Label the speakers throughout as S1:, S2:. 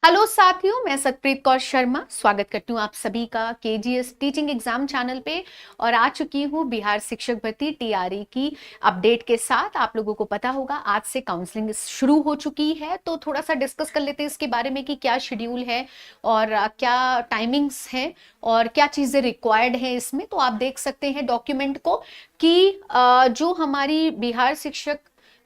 S1: Hello साथियों, मैं सतप्रीत कौर शर्मा स्वागत करती हूँ आप सभी का केजीएस टीचिंग एग्जाम चैनल पे। और आ चुकी हूँ बिहार शिक्षक भर्ती टीआरई की अपडेट के साथ। आप लोगों को पता होगा आज से काउंसलिंग शुरू हो चुकी है, तो थोड़ा सा डिस्कस कर लेते हैं इसके बारे में कि क्या शेड्यूल है और क्या टाइमिंग्स हैं और क्या चीज़ें रिक्वायर्ड हैं इसमें। तो आप देख सकते हैं डॉक्यूमेंट को कि जो हमारी बिहार शिक्षक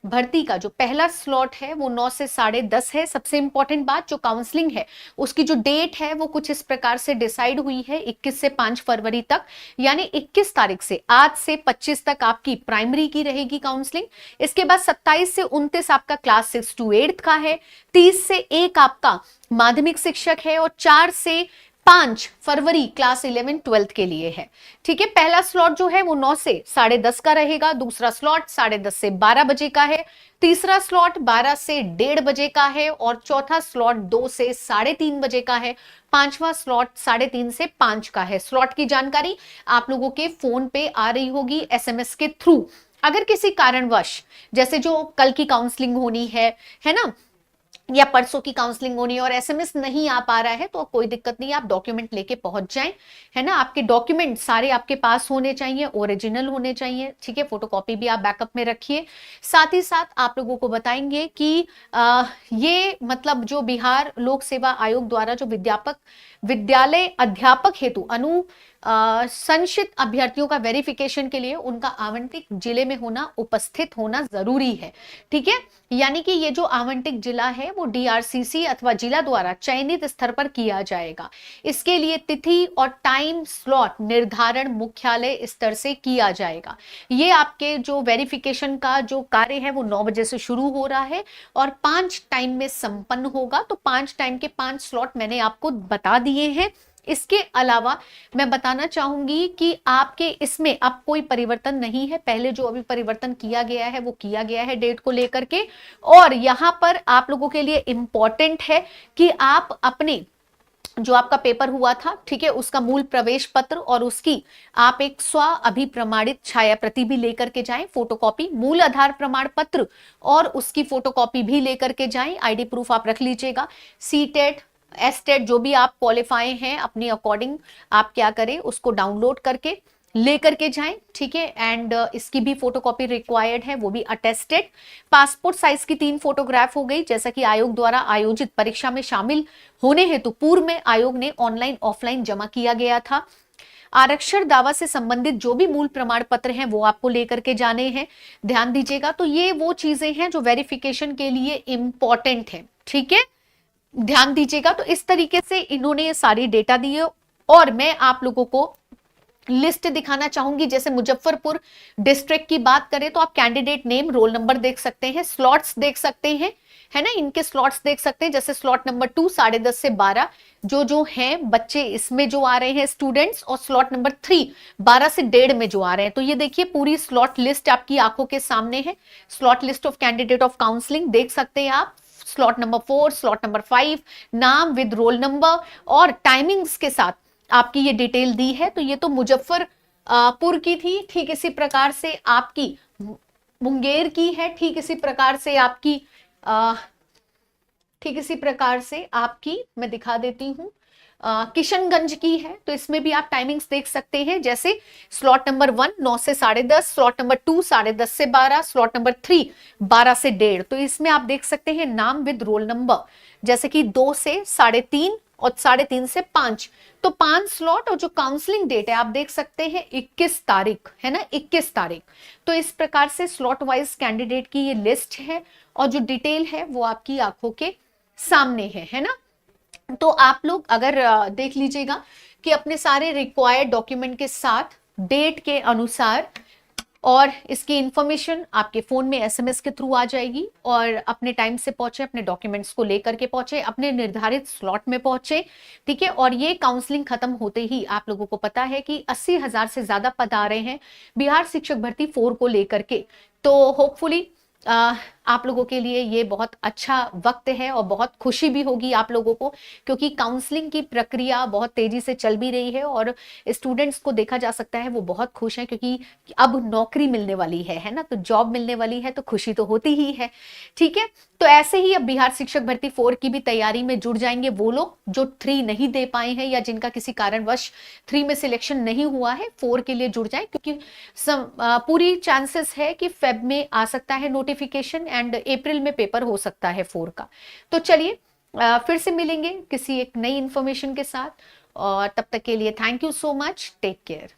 S1: भर्ती का जो पहला स्लॉट है वो 9 से 10:30 है। सबसे इंपॉर्टेंट बात, जो काउंसलिंग है उसकी जो डेट है वो कुछ इस प्रकार से डिसाइड हुई है 21 से 5 फरवरी तक, यानी 21 तारीख से आज से 25 तक आपकी प्राइमरी की रहेगी काउंसलिंग। इसके बाद 27 से 29 आपका क्लास 6 to 8 का है, 30 से 1 आपका माध्यमिक शिक्षक है और 4 से 5 फरवरी क्लास 11-12 के लिए है। ठीक है, पहला स्लॉट जो है वो 9 से 10:30 का रहेगा, दूसरा स्लॉट 10:30 से 12 बजे का है, तीसरा स्लॉट 12 से 1:30 बजे का है और चौथा स्लॉट 2 से 3:30 बजे का है, पांचवा स्लॉट 3:30 से 5 का है। स्लॉट की जानकारी आप लोगों के फोन पे आ रही होगी एसएमएस के थ्रू। अगर किसी कारणवश, जैसे जो कल की काउंसलिंग होनी है ना, या परसों की काउंसलिंग होनी है और एसएमएस नहीं आ पा रहा है, तो कोई दिक्कत नहीं, आप डॉक्यूमेंट लेके पहुंच जाएं, है ना। आपके डॉक्यूमेंट सारे आपके पास होने चाहिए, ओरिजिनल होने चाहिए, ठीक है। फोटोकॉपी भी आप बैकअप में रखिए। साथ ही साथ आप लोगों को बताएंगे कि ये मतलब जो बिहार लोक सेवा आयोग द्वारा जो विद्यालय अध्यापक हेतु संशित अभ्यर्थियों का वेरिफिकेशन के लिए उनका आवंटित जिले में उपस्थित होना जरूरी है। ठीक है, यानी कि ये जो आवंटित जिला है वो डीआरसीसी अथवा जिला द्वारा चयनित स्तर पर किया जाएगा। इसके लिए तिथि और टाइम स्लॉट निर्धारण मुख्यालय स्तर से किया जाएगा। ये आपके जो वेरिफिकेशन का जो कार्य है वो 9 बजे से शुरू हो रहा है और 5 टाइम में संपन्न होगा। तो 5 टाइम के 5 स्लॉट मैंने आपको बता दिए हैं। इसके अलावा मैं बताना चाहूंगी कि आपके इसमें अब कोई परिवर्तन नहीं है। पहले जो अभी परिवर्तन किया गया है वो किया गया है डेट को लेकर के। और यहां पर आप लोगों के लिए इंपॉर्टेंट है कि आप अपने जो आपका पेपर हुआ था, ठीक है, उसका मूल प्रवेश पत्र और उसकी आप एक स्व अभिप्रमाणित छाया प्रति भी लेकर के जाएं, फोटोकॉपी, मूल आधार प्रमाण पत्र और उसकी फोटोकॉपी भी लेकर के जाएं। आईडी प्रूफ आप रख लीजिएगा। सीटेट एस्टेट जो भी आप क्वालिफाई हैं अपनी अकॉर्डिंग आप क्या करें, उसको डाउनलोड करके लेकर के जाएं, ठीक है। एंड इसकी भी फोटोकॉपी रिक्वायर्ड है, वो भी अटेस्टेड। पासपोर्ट साइज की 3 फोटोग्राफ हो गई, जैसा कि आयोग द्वारा आयोजित परीक्षा में शामिल होने हेतु पूर्व में आयोग ने ऑनलाइन ऑफलाइन जमा किया गया था। आरक्षण दावा से संबंधित जो भी मूल प्रमाण पत्र हैं वो आपको लेकर के जाने हैं, ध्यान दीजिएगा। तो ये वो चीजें हैं जो वेरिफिकेशन के लिए इंपॉर्टेंट है, ठीक है, ध्यान दीजिएगा। तो इस तरीके से इन्होंने ये सारी डेटा दी है और मैं आप लोगों को लिस्ट दिखाना चाहूंगी। जैसे मुजफ्फरपुर डिस्ट्रिक्ट की बात करें तो आप कैंडिडेट नेम, रोल नंबर देख सकते हैं, स्लॉट्स देख सकते हैं, है ना, इनके स्लॉट्स देख सकते हैं। जैसे स्लॉट नंबर 2 10:30 से 12 जो हैं बच्चे इसमें जो आ रहे हैं स्टूडेंट्स, और स्लॉट नंबर 3 12 से 1:30 में जो आ रहे हैं। तो ये देखिए पूरी स्लॉट लिस्ट आपकी आंखों के सामने है। Slot list of candidate of counselling देख सकते हैं आप। स्लॉट नंबर 4, स्लॉट नंबर 5, नाम विद रोल नंबर और टाइमिंग्स के साथ आपकी ये डिटेल दी है। तो ये तो मुजफ्फरपुर की थी। ठीक इसी प्रकार से आपकी मुंगेर की है, ठीक इसी प्रकार से आपकी मैं दिखा देती हूं, किशनगंज की है। तो इसमें भी आप टाइमिंग्स देख सकते हैं। जैसे स्लॉट नंबर 1 9 से 10:30, स्लॉट नंबर 2 10:30 से 12, स्लॉट नंबर 3 12 से 1:30। तो इसमें आप देख सकते हैं नाम विद रोल नंबर, जैसे कि 2 से 3:30 और 3:30 से 5। तो 5 स्लॉट और जो काउंसलिंग डेट है आप देख सकते हैं 21 तारीख, है ना, 21 तारीख। तो इस प्रकार से स्लॉट वाइज कैंडिडेट की ये लिस्ट है और जो डिटेल है वो आपकी आंखों के सामने है ना। तो आप लोग अगर देख लीजिएगा कि अपने सारे रिक्वायर्ड डॉक्यूमेंट के साथ डेट के अनुसार और इसकी इंफॉर्मेशन आपके फोन में एसएमएस के थ्रू आ जाएगी और अपने टाइम से पहुंचे, अपने डॉक्यूमेंट्स को लेकर के पहुंचे, अपने निर्धारित स्लॉट में पहुंचे, ठीक है। और ये काउंसलिंग खत्म होते ही आप लोगों को पता है कि 80,000 से ज्यादा पद आ रहे हैं बिहार शिक्षक भर्ती 4 को लेकर के। तो होपफुली आप लोगों के लिए ये बहुत अच्छा वक्त है और बहुत खुशी भी होगी आप लोगों को, क्योंकि काउंसलिंग की प्रक्रिया बहुत तेजी से चल भी रही है और स्टूडेंट्स को देखा जा सकता है वो बहुत खुश हैं, क्योंकि अब नौकरी मिलने वाली है ना, तो जॉब मिलने वाली है तो खुशी तो होती ही है। ठीक है, तो ऐसे ही अब बिहार शिक्षक भर्ती 4 की भी तैयारी में जुड़ जाएंगे वो लोग जो 3 नहीं दे पाए हैं या जिनका किसी कारणवश 3 में सिलेक्शन नहीं हुआ है, 4 के लिए जुड़ जाए, क्योंकि पूरी चांसेस है कि फेब में आ सकता है नोटिफिकेशन एंड अप्रैल में पेपर हो सकता है 4 का। तो चलिए फिर से मिलेंगे किसी एक नई इंफॉर्मेशन के साथ, और तब तक के लिए thank you so much, take care.